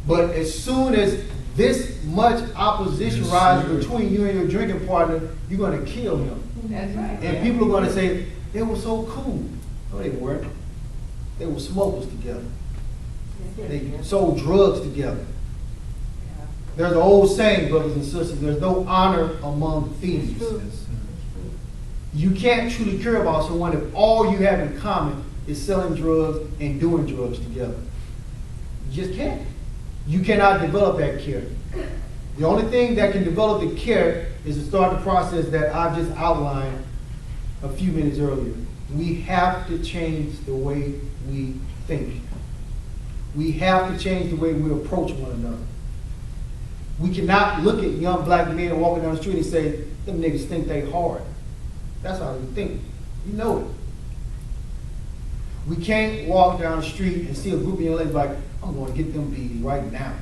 But as soon as this much opposition rises between you and your drinking partner, you're going to kill him. That's right. And people are going to say, they were so cool. No, they weren't. They were smokers together. They sold drugs together. There's an old saying, brothers and sisters, there's no honor among thieves. You can't truly care about someone if all you have in common is selling drugs and doing drugs together. You just can't. You cannot develop that care. The only thing that can develop the care is to start the process that I've just outlined a few minutes earlier. We have to change the way we think. We have to change the way we approach one another. We cannot look at young black men walking down the street and say, them niggas think they hard. That's how we think. You know it. We can't walk down the street and see a group of young ladies like, I'm going to get them beads right now.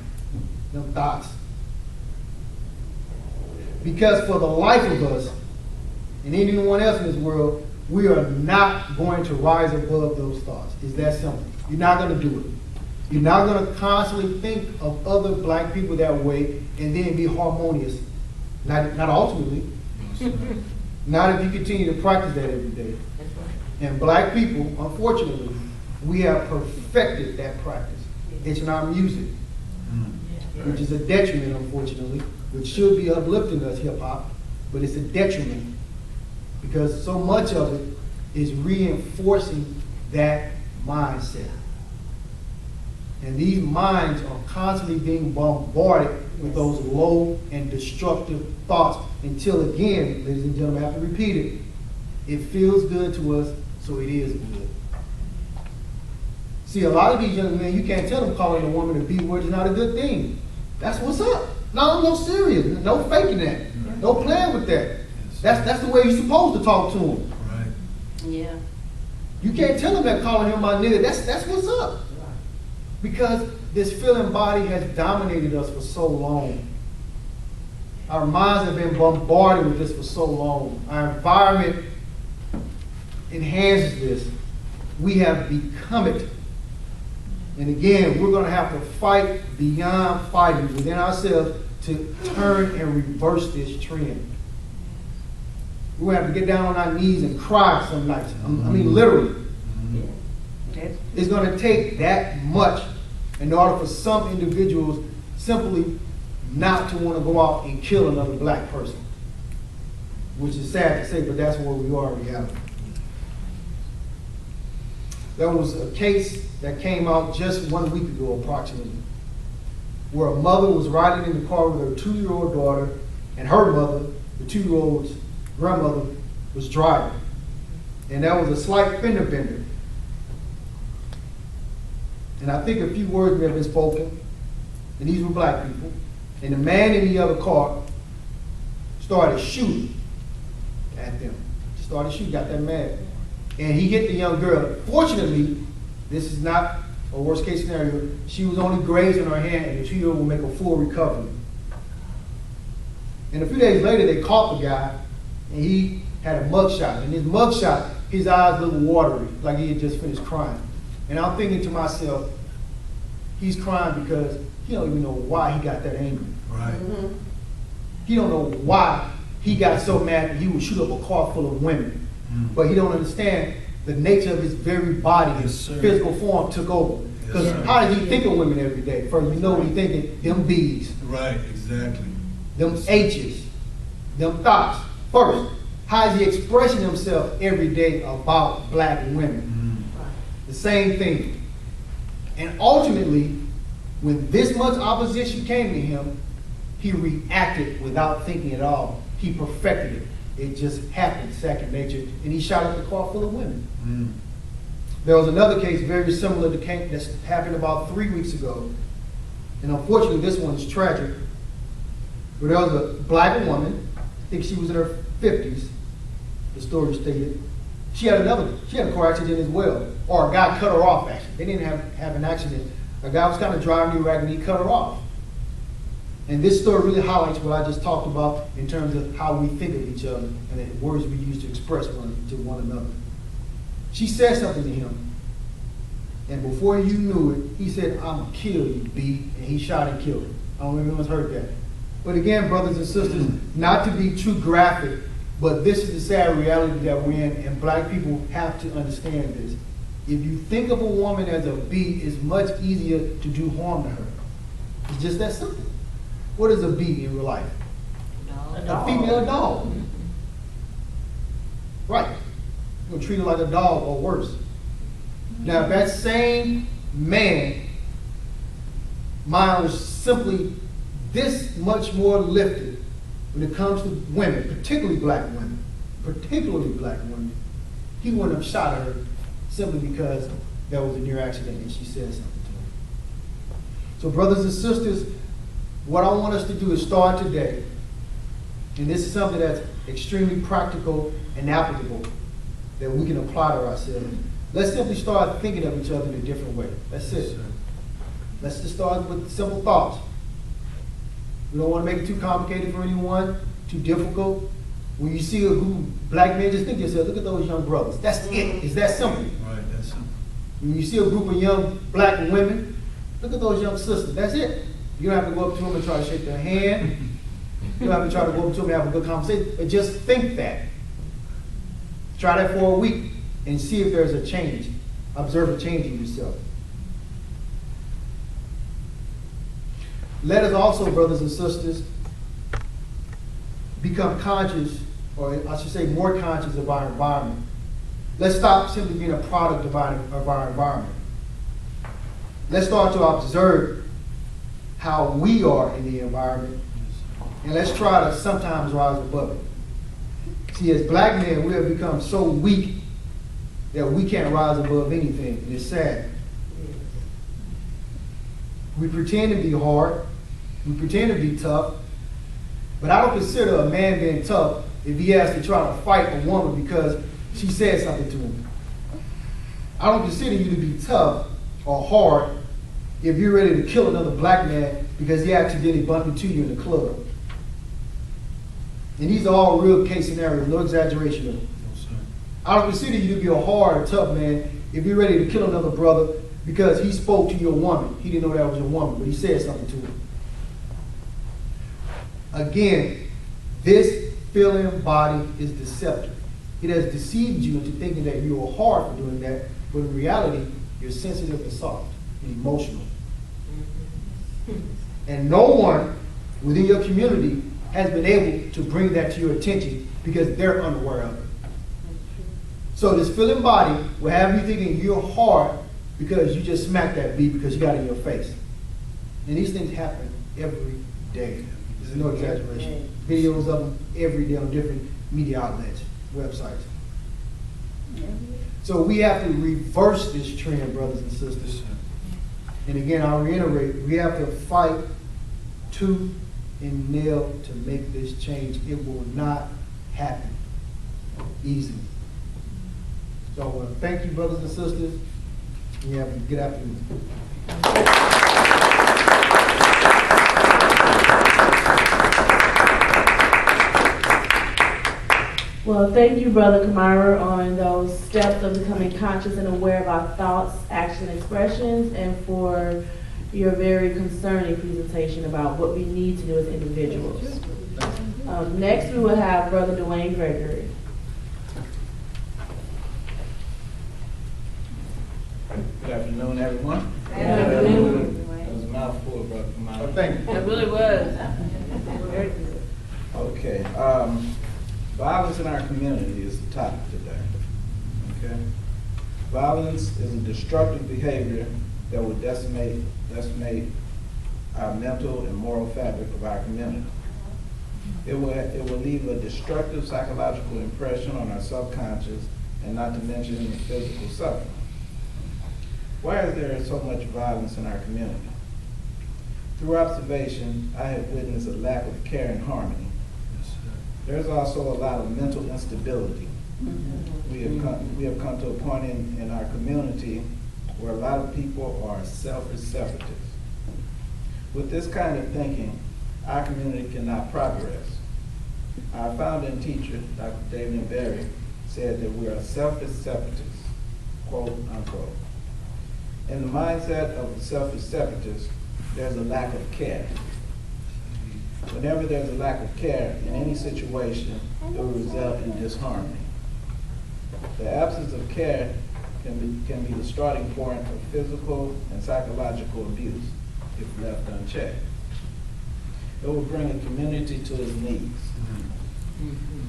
Them thoughts. Because for the life of us, and anyone else in this world, we are not going to rise above those thoughts. It's that simple. You're not going to do it. You're not going to constantly think of other black people that way and then be harmonious. Not ultimately. Not if you continue to practice that every day. And black people, unfortunately, we have perfected that practice. It's in our music, which is a detriment, unfortunately, which should be uplifting us, hip-hop, but it's a detriment because so much of it is reinforcing that mindset. And these minds are constantly being bombarded with those low and destructive thoughts until, again, ladies and gentlemen, I have to repeat it. It feels good to us, so it is good. See, a lot of these young men, you can't tell them calling a woman a B word is not a good thing. That's what's up. No serious. No faking that. No playing with that. That's the way you're supposed to talk to them. Right. Yeah. You can't tell them that calling him my nigga. That's what's up. Because this feeling body has dominated us for so long. Our minds have been bombarded with this for so long. Our environment enhances this. We have become it. And again, we're going to have to fight beyond fighting within ourselves to turn and reverse this trend. We're going to have to get down on our knees and cry some nights. I mean, literally. It's going to take that much in order for some individuals simply not to want to go out and kill another black person. Which is sad to say, but that's where we are in reality. There was a case that came out just 1 week ago, approximately, where a mother was riding in the car with her 2-year-old daughter, and her mother, the 2-year-old's grandmother, was driving. And there was a slight fender bender. And I think a few words may have been spoken, and these were black people. And the man in the other car started shooting at them. Started shooting, got that mad. And he hit the young girl. Fortunately, this is not a worst case scenario. She was only grazed in her hand, and the 2-year-old will make a full recovery. And a few days later, they caught the guy, and he had a mugshot. And his mugshot, his eyes looked watery, like he had just finished crying. And I'm thinking to myself, he's crying because he don't even know why he got that angry. Right. He don't know why he got so mad that he would shoot up a car full of women. But he don't understand the nature of his very body, his physical form took over. Because how does he think of women every day? First, you know what he's thinking, them B's. Right, exactly. Them H's. Them thoughts. First, how is he expressing himself every day about black women? The same thing. And ultimately, when this much opposition came to him, he reacted without thinking at all. He perfected it. It just happened, second nature, and he shot up the car full of women. There was another case very similar that happened about 3 weeks ago, and unfortunately this one is tragic. But there was a black woman, I think she was in her 50s, the story stated. She had a car accident as well, or a guy cut her off actually. They didn't have an accident. A guy was kind of driving the wagon and he cut her off. And this story really highlights what I just talked about in terms of how we think of each other and the words we use to express to one another. She said something to him, And before you knew it, he said, I'm going to kill you, B. And he shot and killed him. I don't know if anyone's heard that. But again, brothers and sisters, not to be too graphic, but this is the sad reality that we're in, and black people have to understand this. If you think of a woman as a B, it's much easier to do harm to her. It's just that simple. What is a B in real life? A female dog. Right. You're going to treat her like a dog or worse. Now, if that same man, mind was simply this much more lifted when it comes to women, particularly black women, he wouldn't have shot her simply because there was a near accident and she said something to him. So brothers and sisters, what I want us to do is start today, and this is something that's extremely practical and applicable that we can apply to ourselves. Let's simply start thinking of each other in a different way. That's it. Let's just start with simple thoughts. We don't want to make it too complicated for anyone, too difficult. When you see a group of black men, just think to yourself, look at those young brothers. That's it. It's that simple. Right, that's simple. When you see a group of young black women, look at those young sisters. That's it. You don't have to go up to them and try to shake their hand. You don't have to try to go up to them and have a good conversation. But just think that. Try that for a week and see if there's a change. Observe a change in yourself. Let us also, brothers and sisters, become conscious, or I should say more conscious of our environment. Let's stop simply being a product of our environment. Let's start to observe how we are in the environment, and let's try to sometimes rise above it. See, as black men, we have become so weak that we can't rise above anything, and it's sad. We pretend to be hard, we pretend to be tough, but I don't consider a man being tough if he has to try to fight a woman because she said something to him. I don't consider you to be tough or hard if you're ready to kill another black man because he accidentally bumped into you in the club. And these are all real case scenarios, no exaggeration. I don't consider you to be a hard or tough man if you're ready to kill another brother because he spoke to your woman. He didn't know that was your woman, but he said something to her. Again, this feeling body is deceptive. It has deceived you into thinking that you are hard for doing that, but in reality, you're sensitive and soft and emotional. And no one within your community has been able to bring that to your attention because they're unaware of it. So this feeling body will have you thinking you're hard because you just smacked that beat because you got it in your face. And these things happen every day. This is no exaggeration. Videos of them every day on different media outlets, websites. So we have to reverse this trend, brothers and sisters. And again, I'll reiterate, we have to fight tooth and nail to make this change. It will not happen easily. So I want to thank you, brothers and sisters. You have a good afternoon. Well, thank you, Brother Kamara, on those steps of becoming conscious and aware of our thoughts, action, expressions, and for your very concerning presentation about what we need to do as individuals. Next, we will have Brother Dwayne Gregory. Good afternoon, everyone. Good afternoon. That was a mouthful, Brother Kamara. Oh, thank you. It really was. Very good. Okay. Violence in our community is the topic today. Okay. Violence is a destructive behavior that will decimate our mental and moral fabric of our community. It will leave a destructive psychological impression on our subconscious, and not to mention the physical suffering. Why is there so much violence in our community? Through observation, I have witnessed a lack of care and harmony. There's also a lot of mental instability. We have come to a point in our community where a lot of people are selfish separatists. With this kind of thinking, our community cannot progress. Our founding teacher, Dr. David Berry, said that we are selfish separatists, quote unquote. In the mindset of the selfish separatist, there's a lack of care. Whenever there's a lack of care in any situation, it will result in disharmony. The absence of care can be the starting point of physical and psychological abuse if left unchecked. It will bring a community to its knees.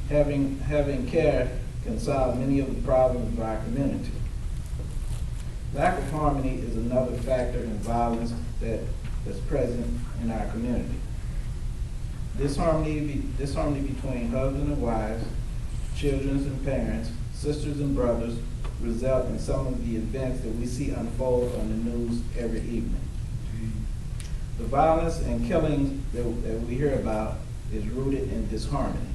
Having care can solve many of the problems of our community. Lack of harmony is another factor in violence that's present in our community. Disharmony between husbands and wives, children and parents, sisters and brothers result in some of the events that we see unfold on the news every evening. The violence and killing that we hear about is rooted in disharmony.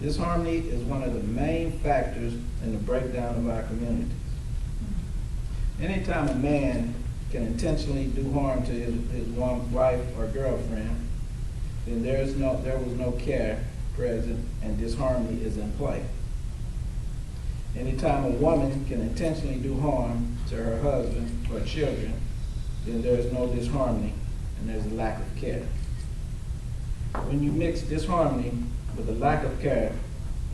Disharmony is one of the main factors in the breakdown of our communities. Anytime a man can intentionally do harm to his wife or girlfriend, then there was no care present and disharmony is in play. Anytime a woman can intentionally do harm to her husband or children, then there is no disharmony and there's a lack of care. When you mix disharmony with a lack of care,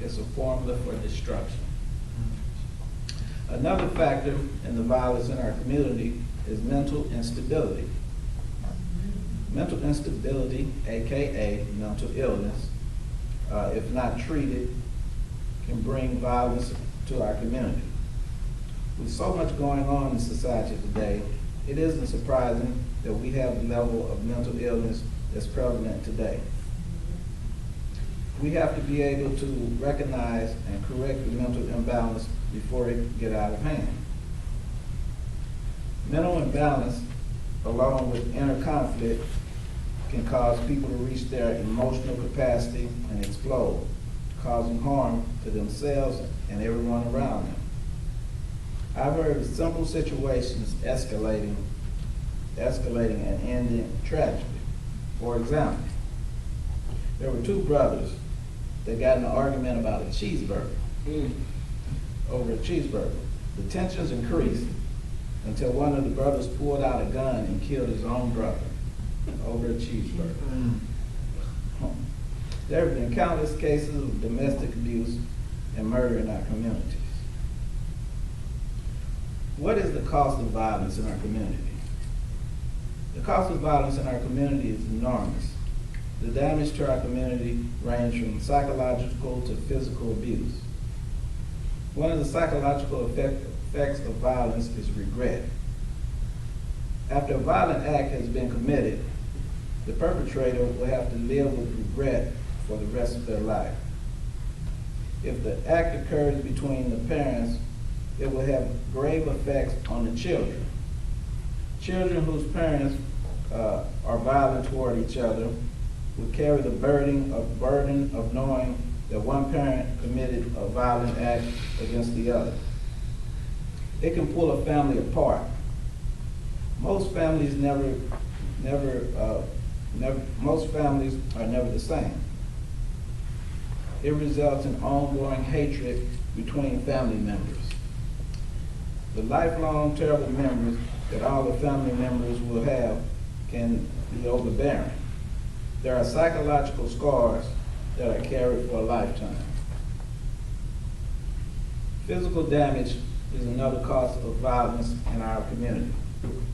it's a formula for destruction. Another factor in the violence in our community is mental instability. Mental instability, aka mental illness, if not treated, can bring violence to our community. With so much going on in society today, it isn't surprising that we have the level of mental illness that's prevalent today. We have to be able to recognize and correct the mental imbalance before it get out of hand. Mental imbalance, along with inner conflict, can cause people to reach their emotional capacity and explode, causing harm to themselves and everyone around them. I've heard of simple situations escalating and ending tragically. For example, there were two brothers that got in an argument about a cheeseburger. Over a cheeseburger. The tensions increased until one of the brothers pulled out a gun and killed his own brother over a cheeseburger. There have been countless cases of domestic abuse and murder in our communities. What is the cost of violence in our community? The cost of violence in our community is enormous. The damage to our community ranges from psychological to physical abuse. One of the psychological effects of violence is regret. After a violent act has been committed, the perpetrator will have to live with regret for the rest of their life. If the act occurs between the parents, it will have grave effects on the children. Children whose parents are violent toward each other will carry the burden of knowing that one parent committed a violent act against the other. It can pull a family apart. Most families most families are never the same. It results in ongoing hatred between family members. The lifelong terrible memories that all the family members will have can be overbearing. There are psychological scars that are carried for a lifetime. Physical damage is another cause of violence in our community.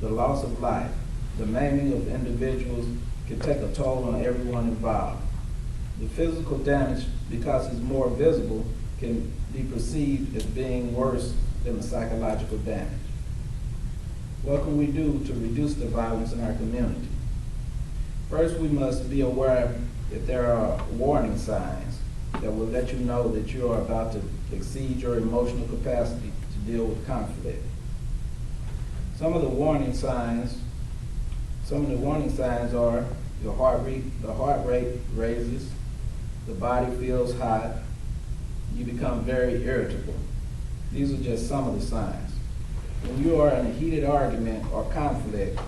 The loss of life, the maiming of individuals can take a toll on everyone involved. The physical damage, because it's more visible, can be perceived as being worse than the psychological damage. What can we do to reduce the violence in our community? First, we must be aware that there are warning signs that will let you know that you are about to exceed your emotional capacity to deal with conflict. Some of the warning signs are the heart rate raises, the body feels hot, you become very irritable. These are just some of the signs. When you are in a heated argument or conflict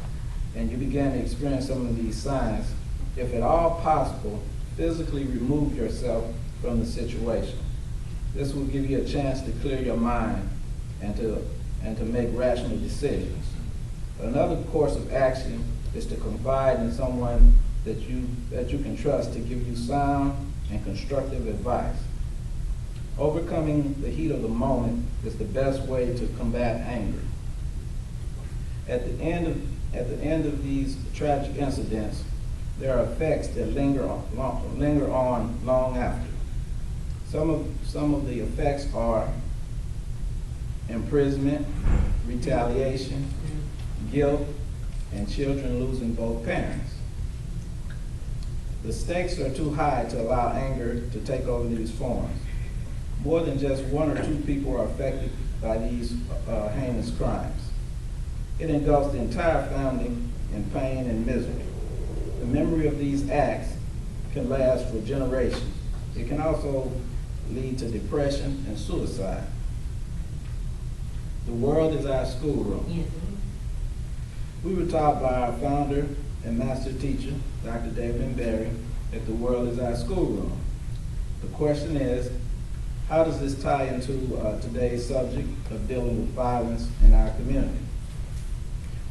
and you begin to experience some of these signs, if at all possible, physically remove yourself from the situation. This will give you a chance to clear your mind and to and to make rational decisions. Another course of action is to confide in someone that you can trust to give you sound and constructive advice. Overcoming the heat of the moment is the best way to combat anger. At the end of these tragic incidents, there are effects that linger on long after. Some of the effects are imprisonment, retaliation, guilt, and children losing both parents. The stakes are too high to allow anger to take over these forms. More than just one or two people are affected by these heinous crimes. It engulfs the entire family in pain and misery. The memory of these acts can last for generations. It can also lead to depression and suicide. The world is our schoolroom. Yes. We were taught by our founder and master teacher, Dr. David Berry, that the world is our schoolroom. The question is, how does this tie into today's subject of dealing with violence in our community?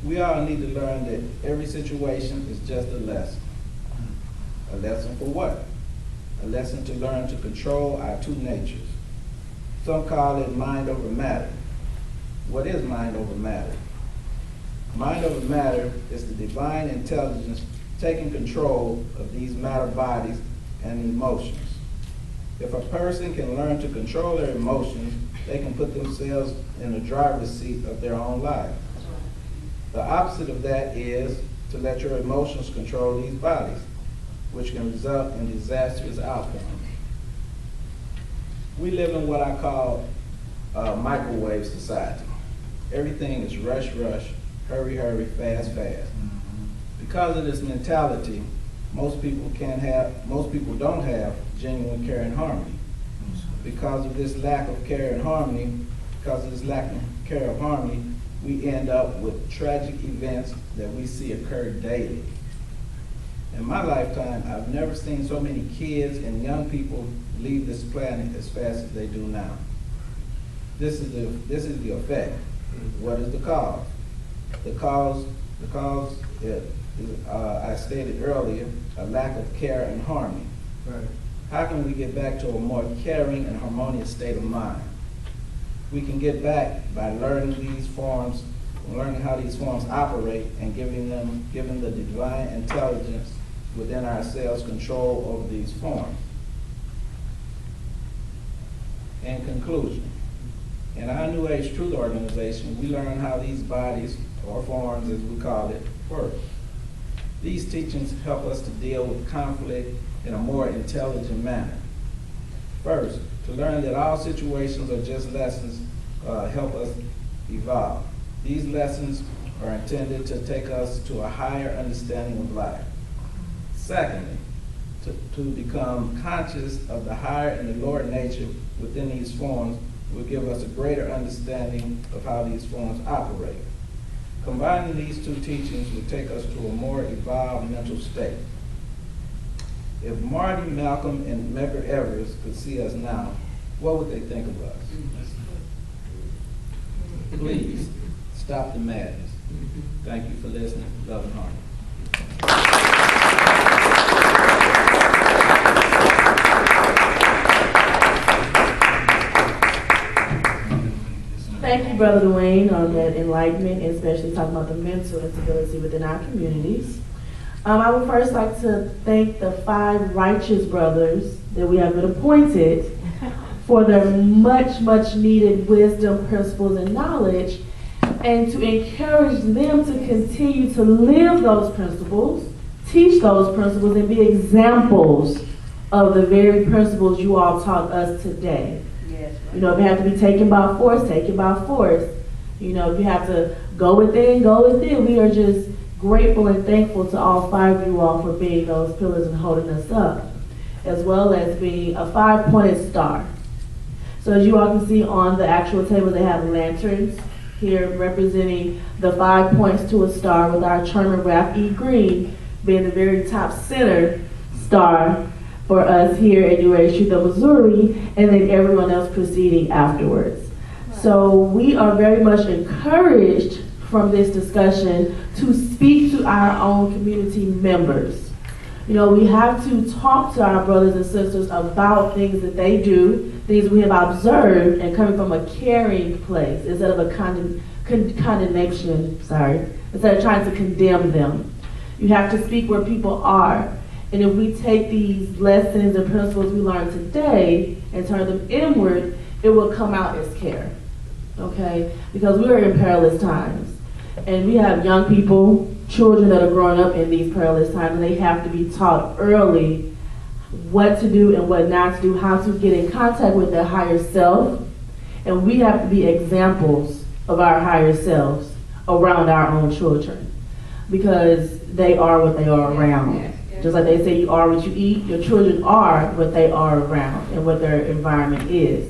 We all need to learn that every situation is just a lesson. A lesson for what? A lesson to learn to control our two natures. Some call it mind over matter. What is mind over matter? Mind over matter is the divine intelligence taking control of these matter bodies and emotions. If a person can learn to control their emotions, they can put themselves in the driver's seat of their own life. The opposite of that is to let your emotions control these bodies, which can result in disastrous outcomes. We live in what I call a microwave society. Everything is rush, rush, hurry, hurry, fast, fast. Because of this mentality, most people don't have genuine care and harmony. Because of this lack of care and harmony, we end up with tragic events that we see occur daily. In my lifetime, I've never seen so many kids and young people leave this planet as fast as they do now. This is the effect. What is the cause? The cause is, I stated earlier, a lack of care and harmony. Right. How can we get back to a more caring and harmonious state of mind? We can get back by learning how these forms operate and giving the divine intelligence within ourselves control over these forms. In conclusion, in our New Age Truth organization, we learn how these bodies, or forms as we call it, work. These teachings help us to deal with conflict in a more intelligent manner. First, to learn that all situations are just lessons help us evolve. These lessons are intended to take us to a higher understanding of life. Secondly, to become conscious of the higher and the lower nature within these forms will give us a greater understanding of how these forms operate. Combining these two teachings will take us to a more evolved mental state. If Marty, Malcolm, and Medgar Evers could see us now, what would they think of us? Please, stop the madness. Thank you for listening. Love and harmony. Thank you, Brother Dwayne, on that enlightenment, and especially talking about the mental instability within our communities. I would first like to thank the 5 righteous brothers that we have been appointed for their much, much needed wisdom, principles, and knowledge, and to encourage them to continue to live those principles, teach those principles, and be examples of the very principles you all taught us today. Yes. You know, if you have to be taken by force, take it by force. You know, if you have to go within, go within. We are just grateful and thankful to all 5 of you all for being those pillars and holding us up, as well as being a 5-pointed star. So as you all can see on the actual table, they have lanterns here representing the 5 points to a star, with our chairman, Ralph E. Green, being the very top center star for us here at New Age Truth of Missouri, and then everyone else proceeding afterwards. So we are very much encouraged from this discussion to speak to our own community members. You know, we have to talk to our brothers and sisters about things that they do, things we have observed, and coming from a caring place instead of a condemnation, instead of trying to condemn them. You have to speak where people are. And if we take these lessons and principles we learned today and turn them inward, it will come out as care, okay? Because we're in perilous times. And we have young people, children that are growing up in these perilous times, and they have to be taught early what to do and what not to do, how to get in contact with their higher self. And we have to be examples of our higher selves around our own children, because they are what they are around. Just like they say you are what you eat, your children are what they are around and what their environment is.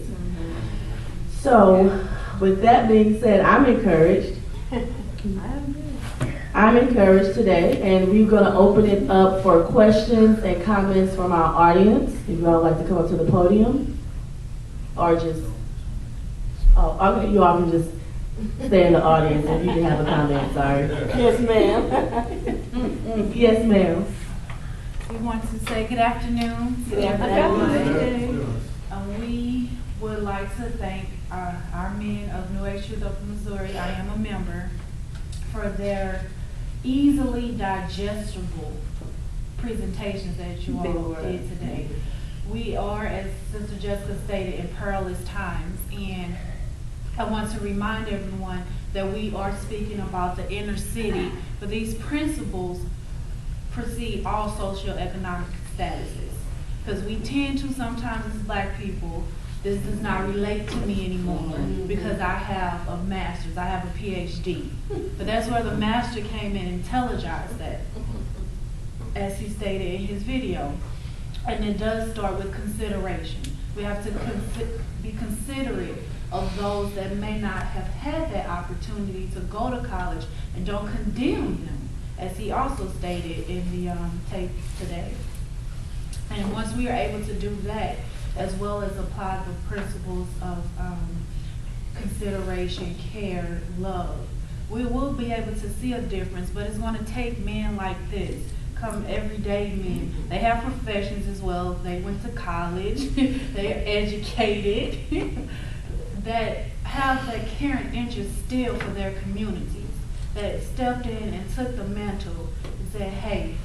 So, with that being said, I'm encouraged. I'm encouraged today, and we're going to open it up for questions and comments from our audience. If y'all like to come up to the podium, or just, okay, you all can just stay in the audience if you can have a comment, sorry. Yes, ma'am. Yes, ma'am. We want to say good afternoon. Good afternoon. We would like to thank our men of New Age Truth of Missouri, I am a member, for their easily digestible presentations that you all did today. We are, as Sister Jessica stated, in perilous times, and I want to remind everyone that we are speaking about the inner city, but these principles precede all socioeconomic statuses. Because we tend to sometimes, as Black people, this does not relate to me anymore because I have a master's, I have a PhD. But that's where the master came in and intelligized that, as he stated in his video. And it does start with consideration. We have to be considerate of those that may not have had that opportunity to go to college, and don't condemn them, as he also stated in the tape today. And once we are able to do that, as well as apply the principles of consideration, care, love, we will be able to see a difference. But it's going to take men like this, come everyday men. They have professions as well. They went to college. They are educated. That have that care and interest still for their communities. That stepped in and took the mantle and said, hey,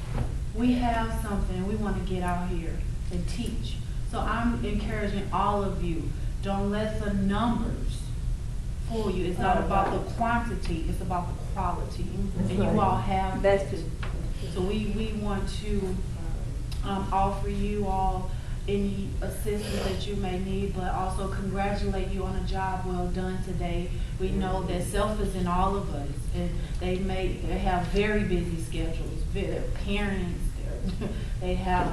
we have something, we want to get out here and teach. So I'm encouraging all of you, don't let the numbers fool you. It's not about the quantity, it's about the quality. And you all have that. So we want to offer you all any assistance that you may need, but also congratulate you on a job well done today. We know that self is in all of us, and they have very busy schedules. Their parents, they have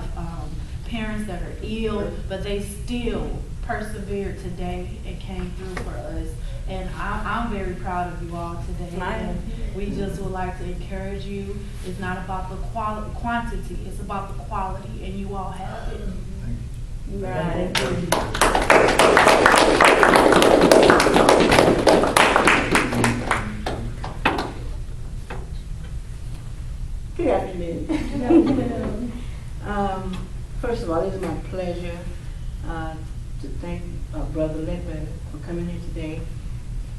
parents that are ill, but they still persevered today and came through for us. And I'm very proud of you all today. And we just would like to encourage you. It's not about the quantity, it's about the quality, and you all have it. Right. Good afternoon. First of all, it is my pleasure to thank Brother Ledbetter for coming here today,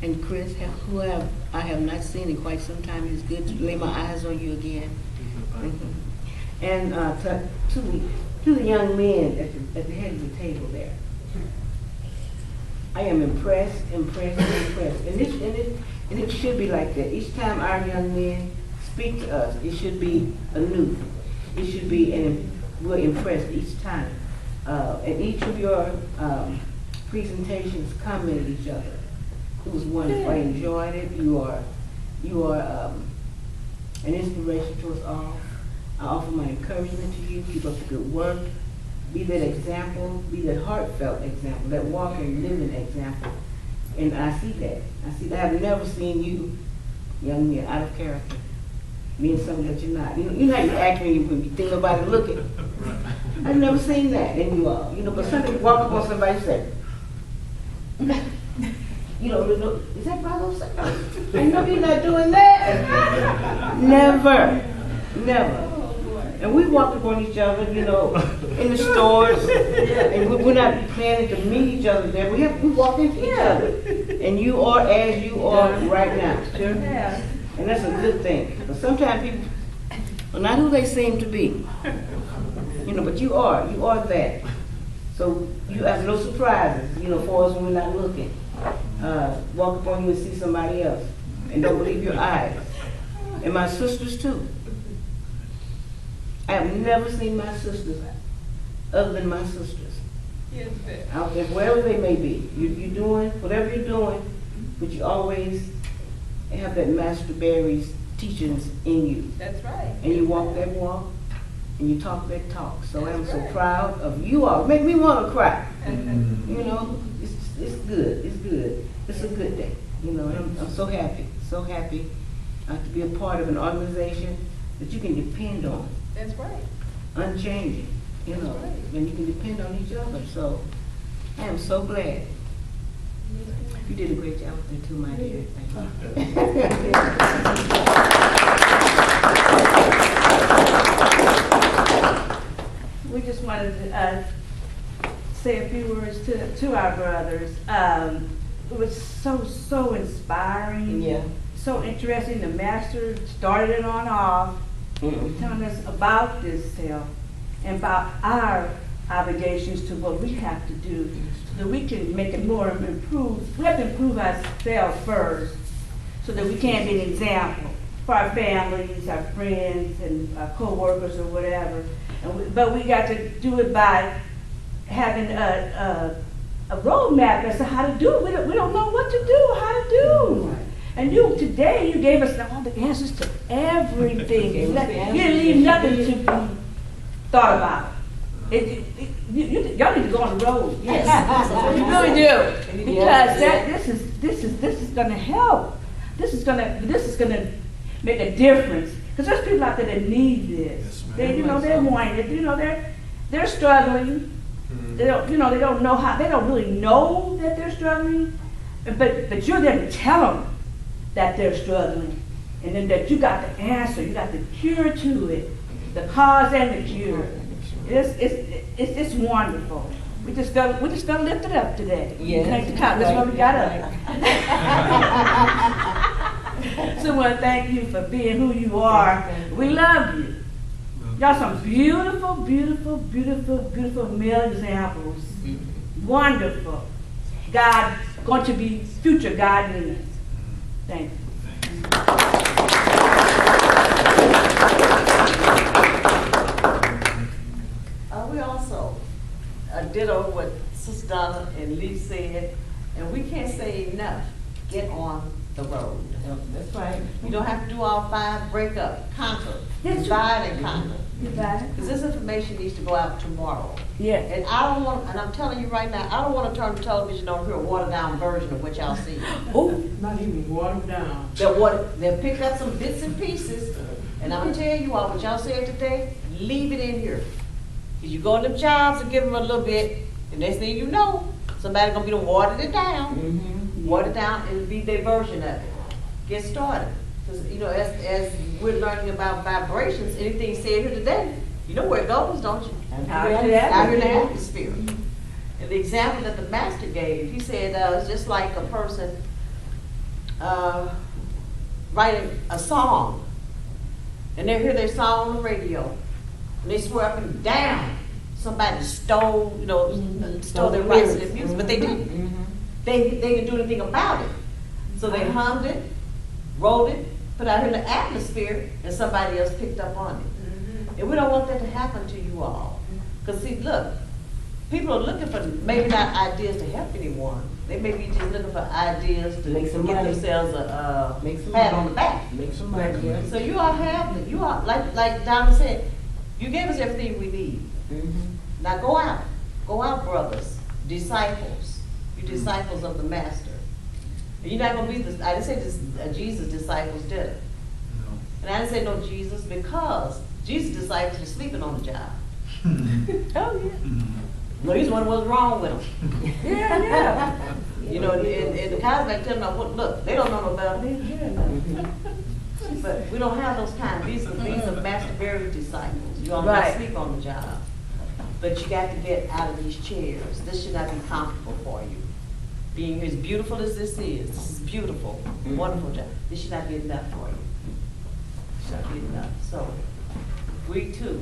and Chris, who I have not seen in quite some time. It's good to lay my eyes on you again. And to the young men at the head of the table there, I am impressed. And it should be like that. Each time our young men speak to us, it should be anew. It should be, we're impressed each time. And each of your presentations commented each other. It was wonderful. I enjoyed it. You are an inspiration to us all. I offer my encouragement to you. Keep up the good work. Be that example. Be that heartfelt example. That walking, living example. And I see that. I have never seen you, young men, out of character. Being something that you're not. You know how you act when you think nobody looking. I've never seen that in you all. But somebody walk up on somebody and say, is that brother? I know you're not doing that. Never. And we walk upon each other, in the stores, and we're not planning to meet each other there. We walk into each other, and you are as you are right now. Sure? Yeah. And that's a good thing. But sometimes people are not who they seem to be. But you are that. So you have no surprises, for us when we're not looking. Walk upon you and see somebody else. And don't believe your eyes. And my sisters too. I have never seen my sisters other than my sisters. Out there, wherever they may be. You're doing whatever you're doing, but you always have that Master Barry's teachings in you. That's right. And you walk that walk, and you talk that talk. So I'm so proud of you all. Make me want to cry. It's good. It's good. It's a good day. And I'm so happy to be a part of an organization that you can depend on. That's right. Unchanging, right. And you can depend on each other. So I am so glad. You did a great job with there too, my dear. Thank you. We just wanted to say a few words to our brothers. It was so inspiring. Yeah. So interesting. The master started it on off, telling us about this self and about our obligations to what we have to do so that we can make it more improved. We have to improve ourselves first so that we can be an example for our families, our friends, and our co-workers or whatever. But we got to do it by having a roadmap as to how to do it. We don't know what to do or how to do. Right. And today you gave us all the answers to everything. You didn't leave nothing to be thought about. Y'all need to go on the road. Yes. You really do. Because this is gonna help. This is gonna make a difference. Because there's people out there that need this. They're wanting it. They're struggling. They don't know how. They don't really know that they're struggling. But you're there to tell them that they're struggling, and then that you got the answer, you got the cure to it, the cause and the cure. It's wonderful. We just gonna lift it up today. Yeah. That's what we got up. So I want to thank you for being who you are. We love you. Y'all some beautiful, beautiful, beautiful, beautiful male examples. Wonderful. God going to be future God leaders. Thank you. We also ditto what Sister Donna and Lee said, and we can't say enough. Get on the road. That's right. You don't have to do all five. Break up, conquer, Yes, divide and conquer. You got it? Because this information needs to go out tomorrow. Yes. And I don't want, and I'm telling you right now, I don't want to turn the television on here a watered down version of what y'all see. Oh, not even watered down. They'll pick up some bits and pieces, and I'm gonna tell you all, what y'all said today, leave it in here. Because you go to them jobs and give them a little bit, and next thing you know, somebody's gonna be to water it down. Water it down, and it'll be their version of it. Get started. Because, as we're learning about vibrations, anything said here today, you know where it goes, don't you? Out here in the atmosphere. And the example that the master gave, he said, it's just like a person writing a song, and they hear their song on the radio, and they swear up and down somebody stole their rights to their music, but they didn't. They didn't do anything about it. So they hummed it, wrote it, put it out here in the atmosphere, and somebody else picked up on it. And we don't want that to happen to you all. Because see, look, people are looking for maybe not ideas to help anyone. They may be just looking for ideas to Make some give money. themselves a Make some pat money. on the back. Make some money. So you all have it. You all, like Donna said, you gave us everything we need. Now go out, brothers, disciples. You're disciples of the Master. And you're not gonna be I didn't say this, Jesus' disciples did it. No. And I didn't say no Jesus because Jesus' disciples were sleeping on the job. Oh yeah. No, he's the one that was wrong with them. Yeah. You know, and the guys back tell them, well, look, they don't know no better. But we don't have those kind. These are master buried disciples. You all not Right. sleep on the job. But you got to get out of these chairs. This should not be comfortable for you. Being here, as beautiful as this is beautiful, wonderful job. This should not be enough for you. It should not be enough. So, we too,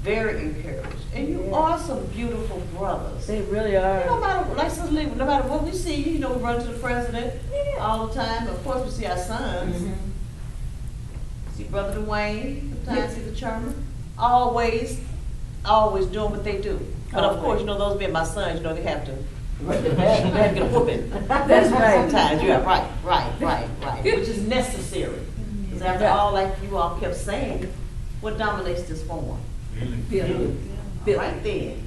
very encouraged. And you are some beautiful brothers. They really No are. matter, like Sister Lee, no matter what we see, you know, we run to the president all the time. Of course, we see our sons. See Brother Dwayne, sometimes see the chairman. Always doing what they do. But of course, you know, those being my sons, you know, they have to get a whooping. That's right. Sometimes, yeah, right. Which is necessary. Because after all, like you all kept saying, what dominates this form? Feeling. Right then.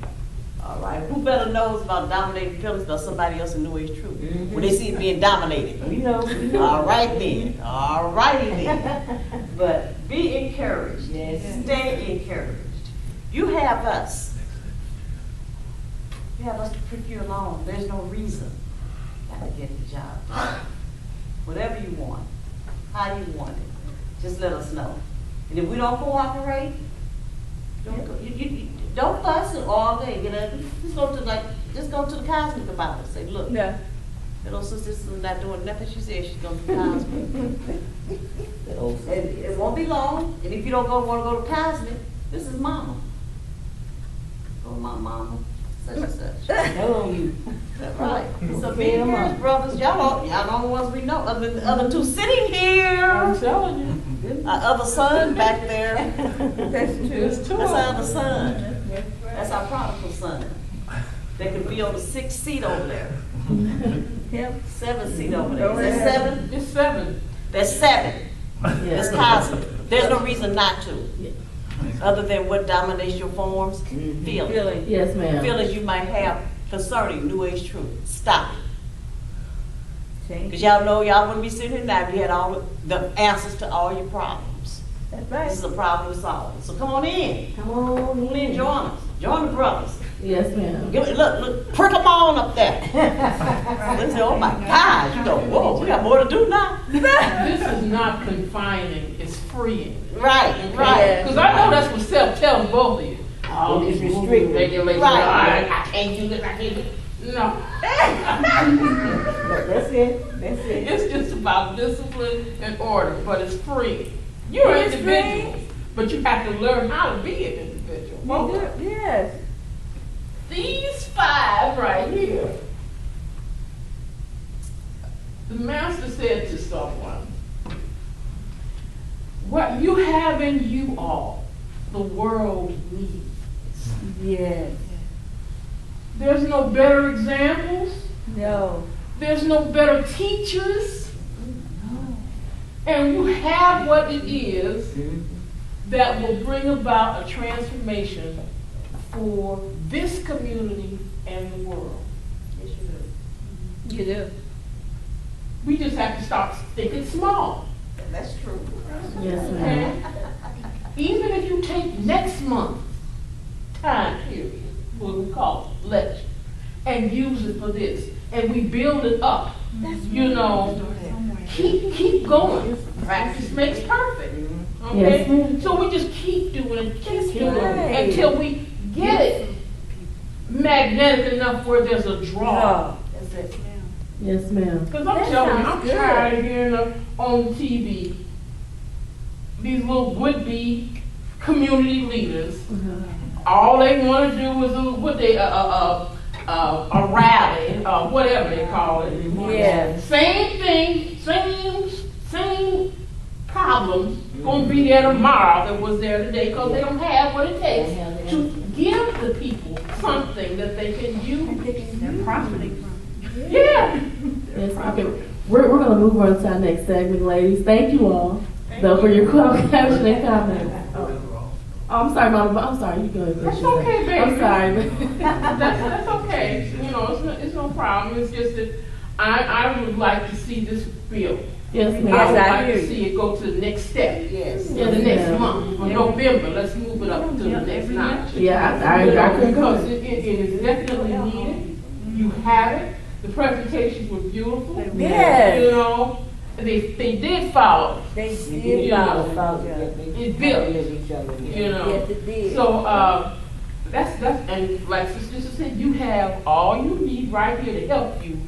All right. Who better knows about dominating feelings than somebody else in New Age Truth? When they see it being dominated. We know. All right then. All righty then. But be encouraged. Yes. Stay encouraged. You have us. You have us to prick you along. There's no reason. Got to get the job done. Whatever you want, how you want it, just let us know. And if we don't cooperate, don't go, you don't fuss all day. Get ugly. Just go to the cosmic about it. Say, look, Yeah. little sister's not doing nothing. She said she's going to the cosmic. And it won't be long. And if you don't want to go to cosmic, this is mama. Go to my mama, such and such. Hello, you. That's right. So be encouraged, brothers. Y'all the only ones we know. Other than the other two sitting here. I'm telling you. Our other son back there. That's true. There's two That's of our them. other son. That's our prodigal son. They could be on the 6th seat over there. Yep. 7th seat over there. Is that 7? It's 7. That's 7. That's Yes. cosmic. There's no reason not to. Other than what dominates your forms, feelings. Feeling. Yes, ma'am. Feelings you might have concerning New Age truth. Stop it. Change. Because y'all know y'all wouldn't be sitting here now if you had all the answers to all your problems. That's This is right. a problem to solve. So come on in. Come on Come in, in. join us. Join the brothers. Yes, ma'am. Look, prick them on up there. They say, oh my God, you know, whoa, we got more to do now. This is not confining, it's freeing. Right. Because I know that's what Seth tells both of you. Oh, it's restricted. Regulations. Right. I can't do this, I can't do this. No. That's it. It's just about discipline and order, but it's free. You're It's individuals, but you have to learn how to be an individual. Yes. These 5 right here. The master said to someone, what you have in you all, the world needs. Yes. There's no better examples. No. There's no better teachers. And you have what it is that will bring about a transformation for this community and the world. Yes, you do. You do. We just have to start thinking small. That's true. Yes, ma'am. Okay? Even if you take next month time period, what we call it, lecture, and use it for this, and we build it up, you know, keep going. Practice makes perfect. Okay? Yes, ma'am. So we just keep doing it, keep doing right. it until we get it magnetic enough where there's a draw. That's it. Yes, ma'am. Because I'm That telling you, sounds I'm good. tired of hearing on TV these little would-be community leaders. All they want to do is a rally, whatever they call it. Yeah. Same thing, same problems gonna be there tomorrow that was there today because they don't have what it takes to give the people something that they can use. They're profiting from. Yeah. Yes, okay. We're going to move on to our next segment, ladies. Thank you all, though, for your question and comments. Oh, I'm sorry, Mama. I'm sorry. You go ahead. That's okay, baby. I'm sorry. That's okay. You know, it's no problem. It's just that I would like to see this bill Yes, I ma'am. would Yes, I like hear to you. see it go to the next step. Yes. In the next month, or November, let's move it up to the Yeah, next every notch. Yeah, You know, I because it is definitely needed. You have it. The presentations were beautiful. Yes. You know, they did follow. They You did know, follow. It built. You know. Yes, it did. So, that's, and like Sister said, you have all you need right here to help you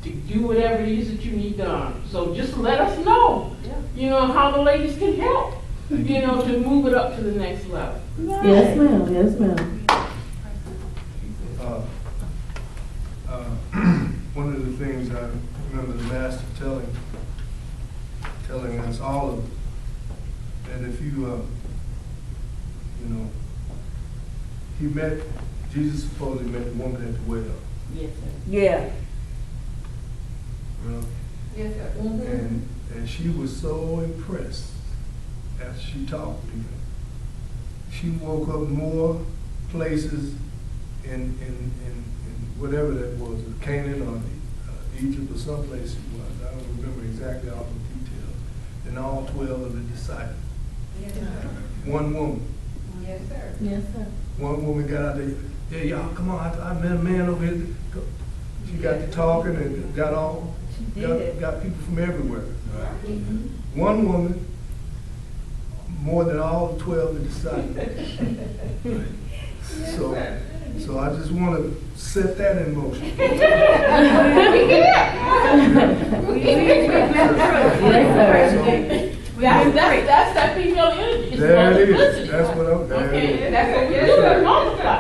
to do whatever it is that you need done. So just let us know, you know, how the ladies can help, you know, to move it up to the next level. Yes, ma'am. Yes, ma'am. One of the things I remember the master telling us all of that if you, Jesus supposedly met the woman at the well. Yes, sir. Yeah. You know? Yes, sir. And she was so impressed after she talked to him. She woke up more places in whatever that was, Canaan or Egypt or someplace it was. I don't remember exactly all the details. And all 12 of the disciples. Yes, sir. One woman. Yes, sir. Yes, sir. One woman got out there. Yeah, y'all, come on! I met a man over here. She got to talking and got people from everywhere. One woman, more than all 12 of the disciples. So I just want to set that in motion. That's that female energy. It's There it is. multiplicity. That's what I'm. There it Okay, is. that's what we're doing, multiply.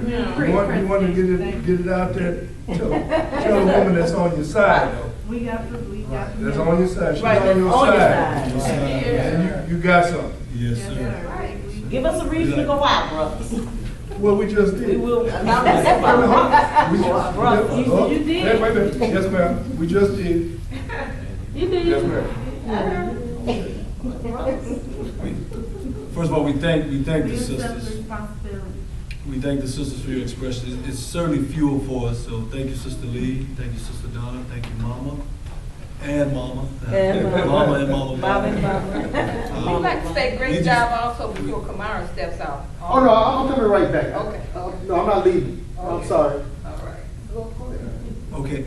Yeah. You want to get it out there. Tell the woman that's on your side though. We got. That's on your side. She's Right, on your on your side. side. And you got something. Yes, sir. Give us a reason to go out, brothers. Well, we just did. We will announce that. You did. Wait a minute. Yes, ma'am. We just did. You did. Yes, ma'am. First of all, we thank the sisters. Responsibility. We thank the sisters for your expression. It's certainly fuel for us. So thank you, Sister Lee. Thank you, Sister Donna. Thank you, Mama. And Mama. And Mama. Mama and Mama. Mama and Mama. We'd like to say great job also before Kamara steps out. Oh, no, I'm coming right back. Okay. No, I'm not leaving. I'm sorry. All right. Go ahead. Okay.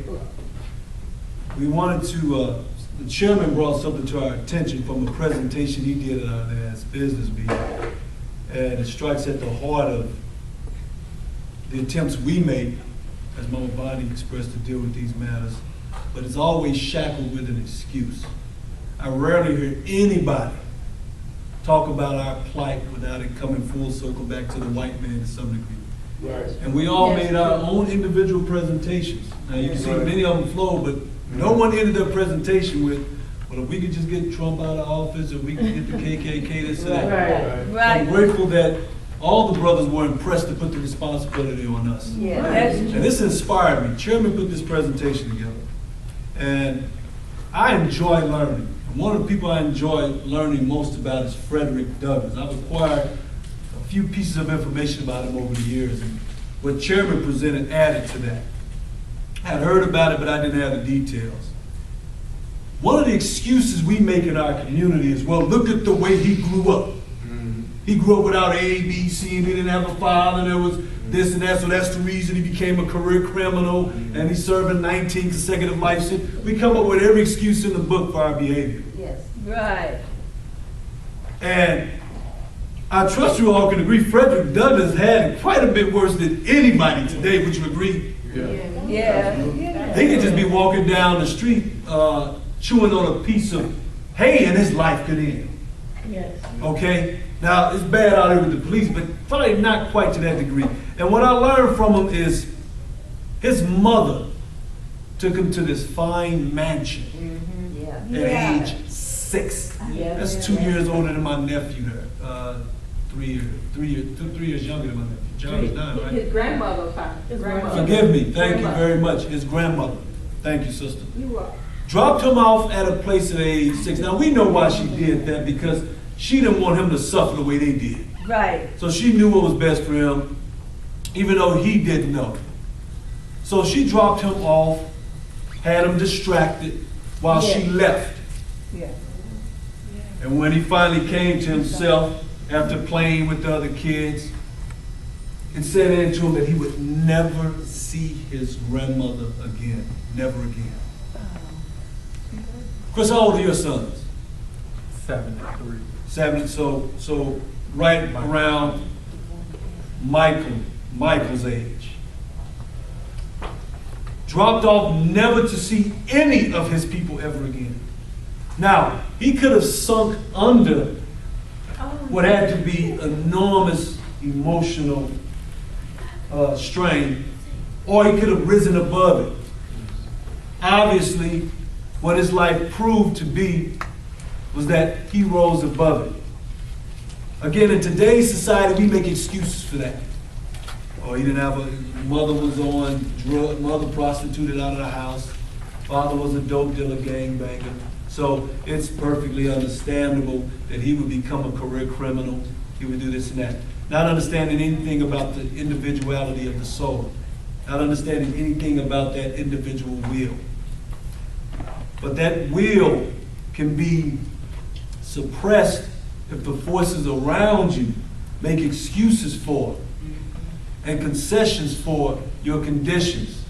We wanted to, the chairman brought something to our attention from a presentation he did at our last business meeting. And it strikes at the heart of the attempts we make, as Mama Bonnie expressed, to deal with these matters. But it's always shackled with an excuse. I rarely hear anybody talk about our plight without it coming full circle back to the white man to some degree. Right. And we all made our own individual presentations. Now you can see many of them flow, but no one ended their presentation with, well, if we could just get Trump out of office, or we could get the KKK, this and that. Right. So I'm grateful that all the brothers were impressed to put the responsibility on us. Yeah, that's And true. this inspired me. Chairman put this presentation together. And I enjoy learning. And one of the people I enjoy learning most about is Frederick Douglass. I've acquired a few pieces of information about him over the years. And what Chairman presented added to that. I'd heard about it, but I didn't have the details. One of the excuses we make in our community is, well, look at the way he grew up. He grew up without A, B, C, and he didn't have a father, and there was this and that, so that's the reason he became a career criminal, and he's serving 19 consecutive life sentences. We come up with every excuse in the book for our behavior. Yes. Right. And I trust you all can agree, Frederick Douglass had it quite a bit worse than anybody today. Would you agree? Yeah. He could just be walking down the street chewing on a piece of hay and his life could end. Yes. Okay? Now, it's bad out here with the police, but probably not quite to that degree. And what I learned from him is his mother took him to this fine mansion at age 6. That's 2 years older than my nephew there. 3 years younger than my nephew. John is 9, right? His grandmother, his grandmother. Forgive me. Thank you very much. His grandmother. Thank you, sister. Dropped him off at a place at age 6. Now, we know why she did that, because she didn't want him to suffer the way they did. Right. So she knew what was best for him, even though he didn't know. So she dropped him off, had him distracted while she left. Yeah. And when he finally came to himself after playing with the other kids, it said into him that he would never see his grandmother again. Never again. Chris, how old are your sons? 7 and 3. 7. So right around Michael's age. Dropped off never to see any of his people ever again. Now, he could have sunk under what had to be enormous emotional strain, or he could have risen above it. Obviously, what his life proved to be was that he rose above it. Again, in today's society, we make excuses for that. Oh, he didn't have mother was on drug, mother prostituted out of the house, father was a dope dealer, gangbanger. So it's perfectly understandable that he would become a career criminal. He would do this and that. Not understanding anything about the individuality of the soul. Not understanding anything about that individual will. But that will can be suppressed if the forces around you make excuses for it and concessions for your conditions.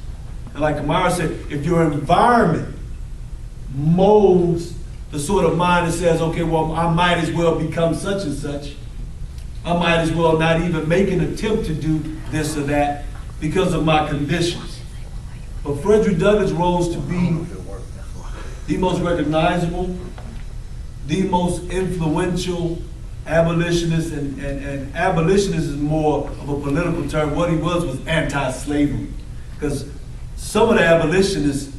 And like Kamara said, if your environment molds the sort of mind that says, okay, well, I might as well become such and such. I might as well not even make an attempt to do this or that because of my conditions. But Frederick Douglass rose to be the most recognizable, the most influential abolitionist, and abolitionist is more of a political term. What he was anti-slavery. Because some of the abolitionists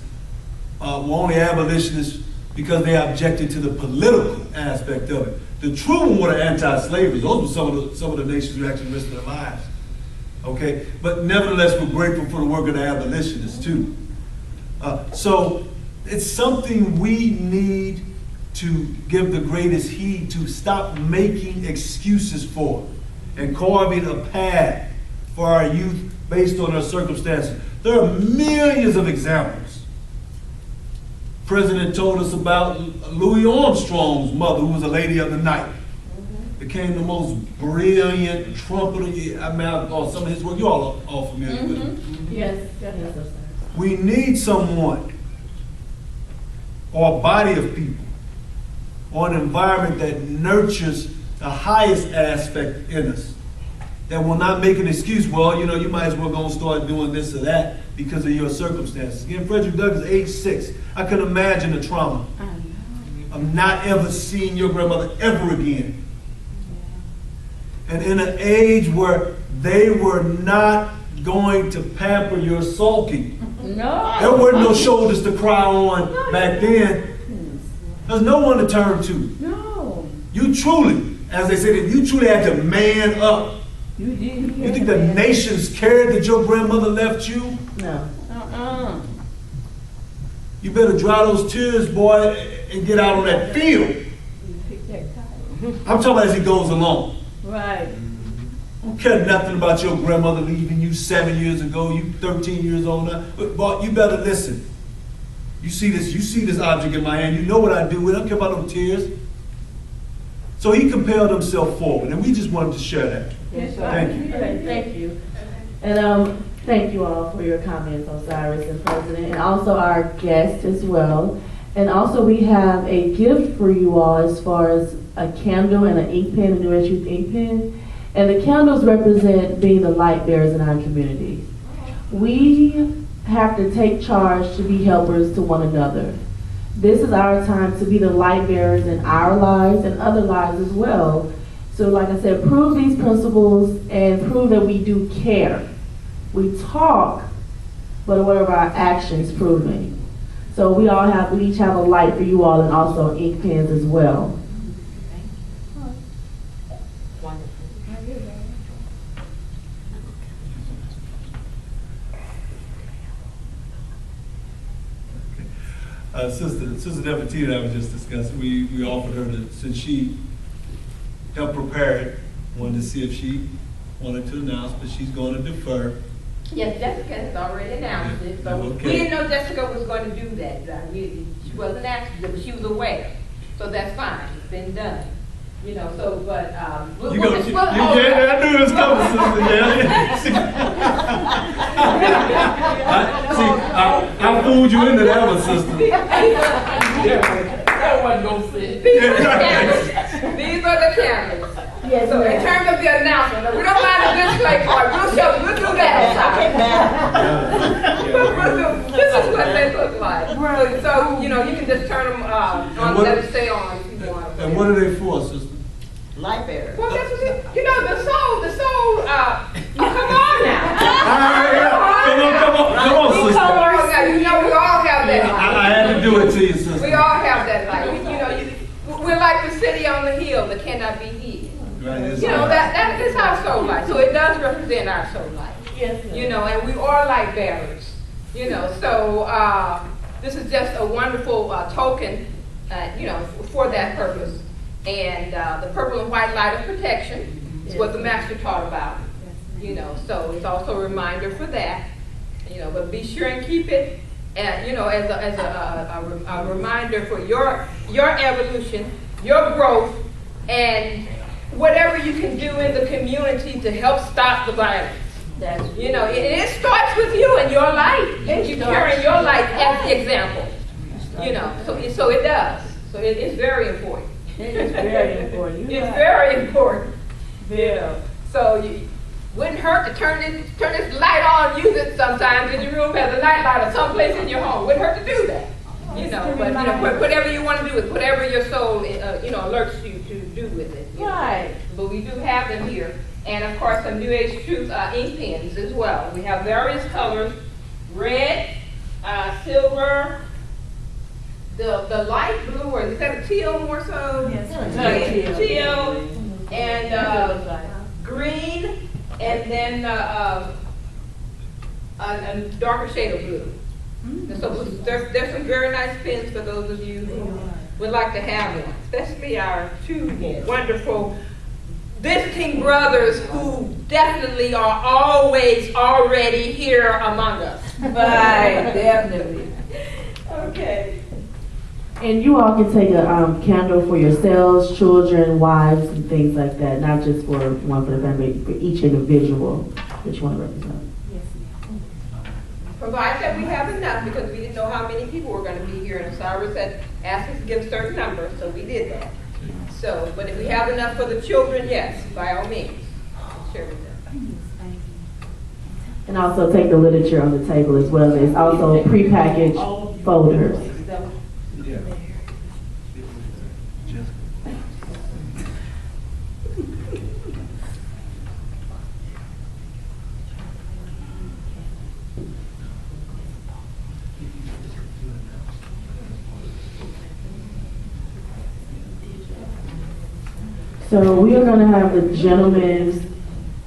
were only abolitionists because they objected to the political aspect of it. The true one were the anti-slavery. Those were some of the nations who actually risked their lives. Okay? But nevertheless, we're grateful for the work of the abolitionists too. So it's something we need to give the greatest heed to. Stop making excuses for and carving a path for our youth based on their circumstances. There are millions of examples. The president told us about Louis Armstrong's mother, who was a lady of the night. Became the most brilliant trumpeter. I mean, some of his work, you all are all familiar with him. Yes. We need someone or a body of people or an environment that nurtures the highest aspect in us, that will not make an excuse, well, you know, you might as well go and start doing this or that because of your circumstances. Again, Frederick Douglass, age 6. I can imagine the trauma of not ever seeing your grandmother ever again. And in an age where they were not going to pamper your sulking. No. There were no shoulders to cry on back then. There's no one to turn to. No. You truly, as they said, you truly had to man up. You did. You think the nations cared that your grandmother left you? No. You better dry those tears, boy, and get out on that field. I'm talking about as he goes along. Right. I don't care nothing about your grandmother leaving you 7 years ago. You 13 years old now. But boy, you better listen. You see this object in my hand. You know what I do with it. I don't care about no tears. So he compelled himself forward, and we just wanted to share that. Yes, Thank you. Thank you. And thank you all for your comments, Osiris and President, and also our guest as well. And also we have a gift for you all as far as a candle and an ink pen, a New Age Youth ink pen. And the candles represent being the light bearers in our community. We have to take charge to be helpers to one another. This is our time to be the light bearers in our lives and other lives as well. So like I said, prove these principles and prove that we do care. We talk, but what are our actions proving? So we each have a light for you all and also ink pens as well. Sister Nefertiti and I were just discussing, we offered her to, since she helped prepare it, wanted to see if she wanted to announce, but she's going to defer. Yes, Jessica has already announced it, so Okay. we didn't know Jessica was going to do that. She wasn't asking, but she was aware. So that's fine, it's been done. You know, so, but, we'll You just, gonna, we'll you hold get it. I knew it was coming, sister. I fooled you into that one, sister. That wasn't gonna fit. These are the candles. These are the candles. Yes, So in ma'am. terms of the announcement, we don't mind the display part, we'll do that outside. This is what they look like. So, you know, you can just turn them, on, what- let it stay on if you want. And what are they for, sister? Light bearer. Well, that's what it, you know, the soul, come on now. Come on, sister. You know, we all have that light. I had to do it to you, sister. We all have that light. You know, we're like the city on the hill that cannot be hid. Right, it's You know, all- that is our soul light. So it does represent our soul light. Yes, ma'am. You know, and we are light bearers. You know, so this is just a wonderful token, you know, for that purpose. And the purple and white light of protection is what the master taught about. You know, so it's also a reminder for that. You know, but be sure and keep it, you know, as a reminder for your evolution, your growth, and whatever you can do in the community to help stop the violence. You know, it starts with you and your light, and you carrying your light as the example. You know, so it does. So it's very important. It is very important. It's very important. You know, so you wouldn't hurt to turn this light on, use it sometimes in your room as a night light or someplace in your home. Wouldn't hurt to do that. You know, but you know, whatever you want to do with whatever your soul, you know, alerts you to do with it. You know. Right. But we do have them here. And of course, some New Age Truth ink pens as well. We have various colors: red, silver, the light blue, or is that a teal more so? Yes. Teal, and green, and then a darker shade of blue. And so there's some very nice pens for those of you who would like to have them, especially our two wonderful visiting brothers who definitely are always already here among us. Right, definitely. Okay. And you all can take a candle for yourselves, children, wives, and things like that, not just for one for the family, for each individual that you want to represent. Provide that we have enough, because we didn't know how many people were going to be here, and Osiris had asked us to give a certain number, so we did that. So, but if we have enough for the children, yes, by all means, share with them. And also take the literature on the table as well. There's also prepackaged folders. Yeah. So we are going to have the gentlemen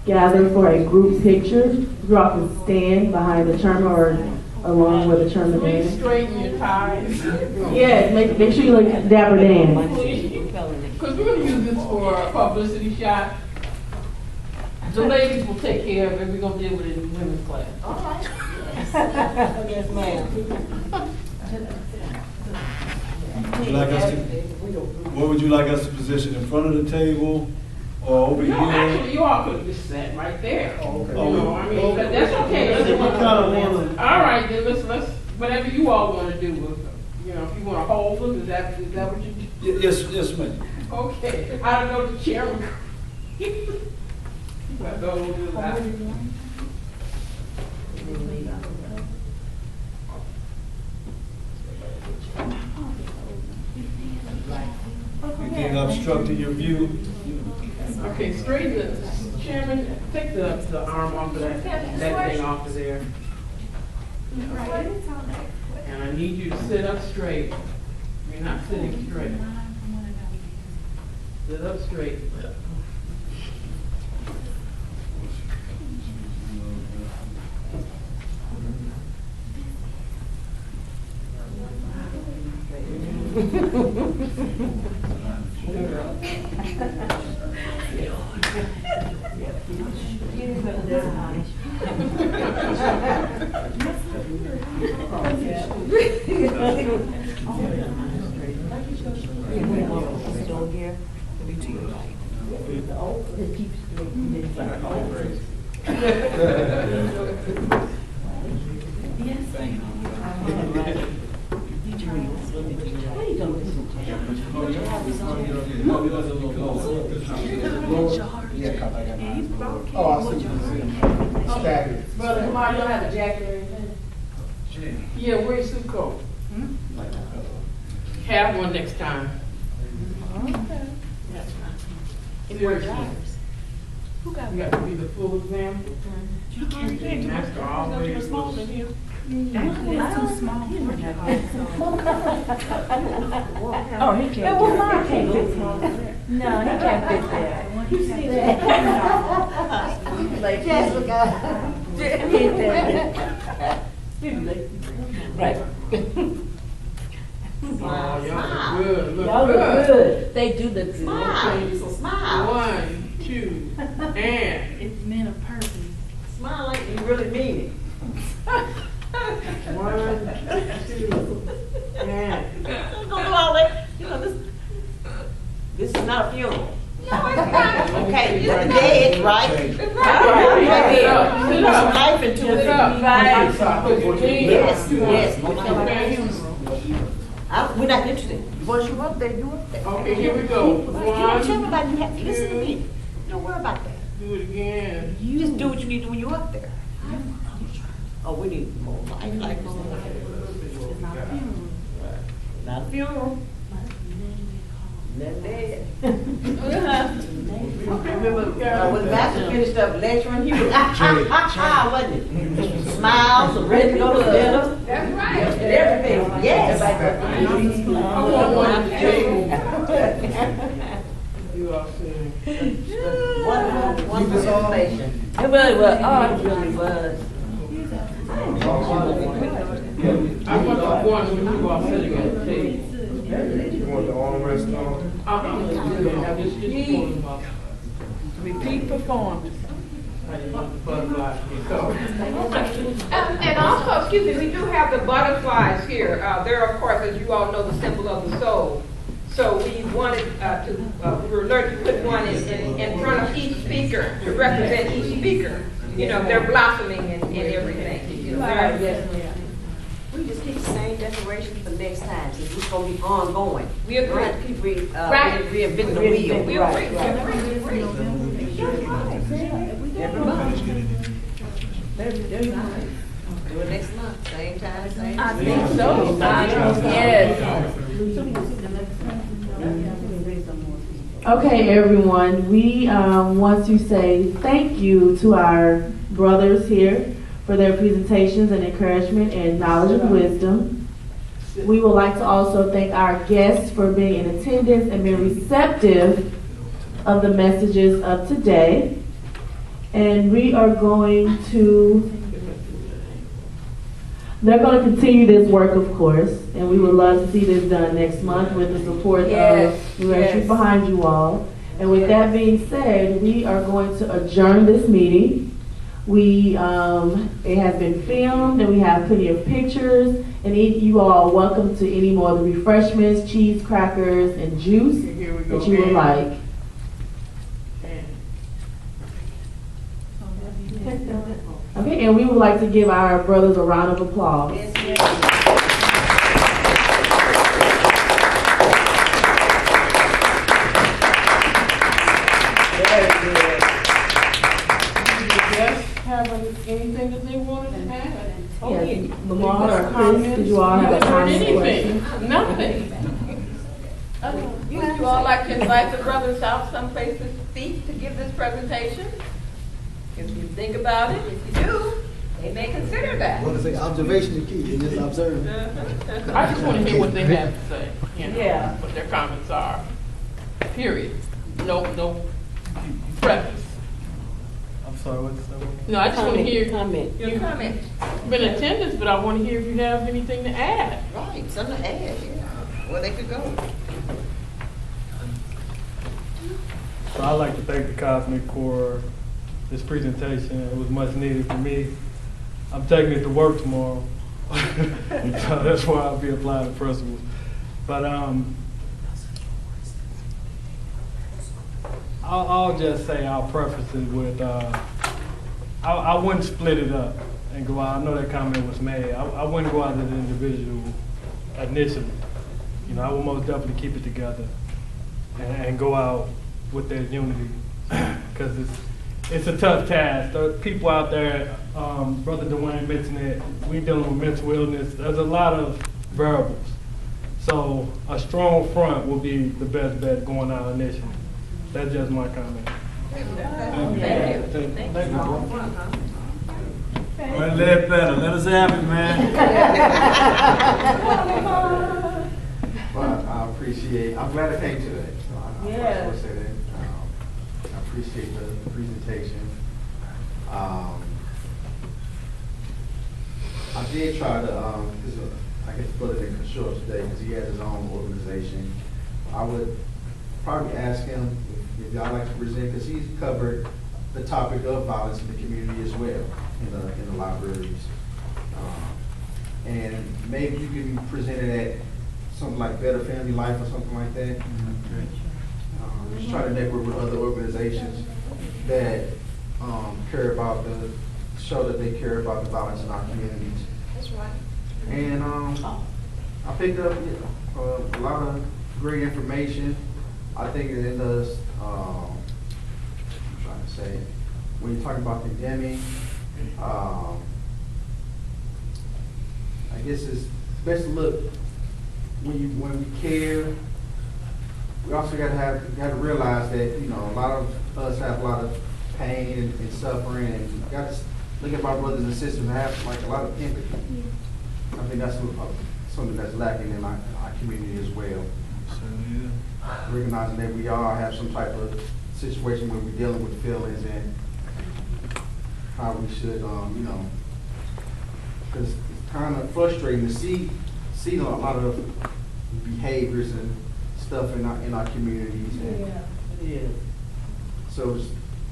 gather for a group picture. You all can stand behind the chairman or along with the chairman. Please straighten your ties. Yes, make sure you look dapper Dan. Because we're gonna use this for a publicity shot. The ladies will take care of it, we're gonna deal with it in women's class. All right. Yes, ma'am. Would you like us to, where would you like us to position, in front of the table or over No, here? actually, you all could just sat right there. Oh, okay. You know, I mean, but that's okay. All right, then let's, whatever you all wanna do with them. You know, if you wanna hold them, is that what you do? Yes, ma'am. Okay, I don't know the chairman. Well, go do that. Anything obstructing your view? Okay, straighten the, Chairman, take the arm off of that thing off of there. And I need you to sit up straight. You're not sitting straight. Sit up straight. here, it'll be to your right. Oh, I see. Staggered. Brother, come on, you don't have a jacket or anything? Yeah, where's your suit coat? Have one next time. Okay. That's fine. If we're drivers. You got to be the full example. You can't do it. Master always That's was. too small. Oh, he can't. Well, mine can't fit. No, he can't fit there. You see that? Like Jessica. Right. Oh, y'all look good. Look Y'all look good. They do look good. Smile, so smile. 1, 2, and It's men of purpose. Smile like you really mean it. 1, 2, and. Don't do all that, you know, this is not a funeral. No, it's not. Okay, you're dead, right? It's Right. Sit up. Put some life into Sit it. up. Yes, yes. Okay. We're not interested. Once you up there, you up there. Okay, here we go. You don't tell 1, nobody, you have to listen to me. Don't worry about that. do it again. You just do what you need to do when you're up there. Oh, we need more life, like more life. It's not a funeral. Not a funeral. Not dead. Remember, when the master finished up lecturing, he was, wasn't it? Smiles, ready to go to dinner. That's right. And everything, yes. You are saying. Wonderful information. It really was. Oh, it really was. I want the one when you are sitting at the table. You want the armrest on? Repeat performance. And also, excuse me, we do have the butterflies here. They're, of course, as you all know, the symbol of the soul. So we wanted we were learning to put one in front of each speaker to represent each speaker. You know, they're blossoming and everything. You know, We just keep the same decoration for next time, since it's gonna be ongoing. We agree. Right, keep Right. reinventing the wheel. We agree. Do it next month, same time, same. I think so. Yes. Okay, everyone, we want to say thank you to our brothers here for their presentations and encouragement and knowledge and wisdom. We would like to also thank our guests for being in attendance and being receptive of the messages of today. And we are going to, they're going to continue this work, of course, and we would love to see this done next month with the support of New Entry behind you all. And with that being said, we are going to adjourn this meeting. We, it has been filmed and we have plenty of pictures, and you all are welcome to any more of the refreshments, cheese, crackers, and juice that you would like. Okay, and we would like to give our brothers a round of applause. Have anything that they wanted to add? Yes, Lamar or Chris, did you all have a comment or question? Anything? Nothing. You all like to invite the brothers out someplace to speak, to give this presentation? If you think about it, if you do, they may consider that. What is it? Observation is key. They just observe. I just want to hear what they have to say, you know, Yeah. what their comments are. Period. No preface. I'm sorry, what's that? No, I just want to hear Your comment. been in attendance, but I want to hear if you have anything to add. Right, something to add, yeah, where they could go. So I'd like to thank the Cosmic for this presentation. It was much needed for me. I'm taking it to work tomorrow. So that's why I'll be applying to principals. But I'll just say I'll preface it with, I wouldn't split it up and go out. I know that comment was made. I wouldn't go out as an individual initially. You know, I would most definitely keep it together and go out with that unity, because it's a tough task. There are people out there, Brother Dwayne mentioned it, we dealing with mental illness. There's a lot of variables. So a strong front will be the best bet going out initially. That's just my comment. Thank you. Thank you. Well, let better. Let us have it, man. Well, I appreciate, I'm glad I came today. So I want to say that. I appreciate the presentation. I did try to, I guess put it in short today because he has his own organization. I would probably ask him if y'all like to present, because he's covered the topic of violence in the community as well in the libraries. And maybe you can present it at something like Better Family Life or something like that. Just try to network with other organizations that care about show that they care about the violence in our communities. That's right. And I picked up a lot of great information. I think it does, I'm trying to say, when you're talking about condemning, I guess it's best to look when we care. We also got to realize that, you know, a lot of us have a lot of pain and suffering, and you got to look at my brothers and sisters and have like a lot of empathy. I think that's something that's lacking in our community as well. Recognizing that we all have some type of situation where we're dealing with feelings and how we should, you know, because it's kind of frustrating to see a lot of behaviors and stuff in our communities. And Yeah. so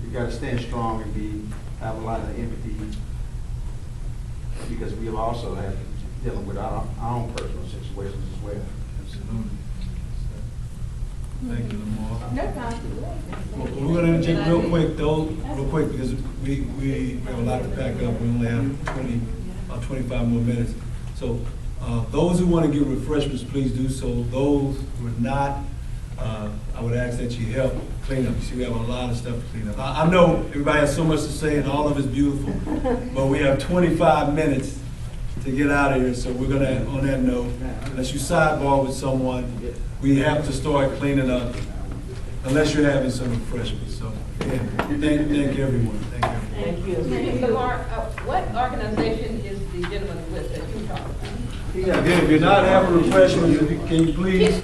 we got to stand strong and have a lot of empathy, because we also have dealing with our own personal situations as well. Absolutely. Thank you, Lamar. No problem. We're going to interject real quick, because we have a lot to pack up. We only have about 25 more minutes. So those who want to get refreshments, please do so. Those who are not, I would ask that you help clean up. You see, we have a lot of stuff to clean up. I know everybody has so much to say and all of it's beautiful, but we have 25 minutes to get out of here. So we're going to, on that note, unless you sidebar with someone, we have to start cleaning up, unless you're having some refreshments. So, again, thank everyone. Thank you. Thank you. Lamar, what organization is the gentleman with that you talked about? Again, if you're not having refreshments, can you please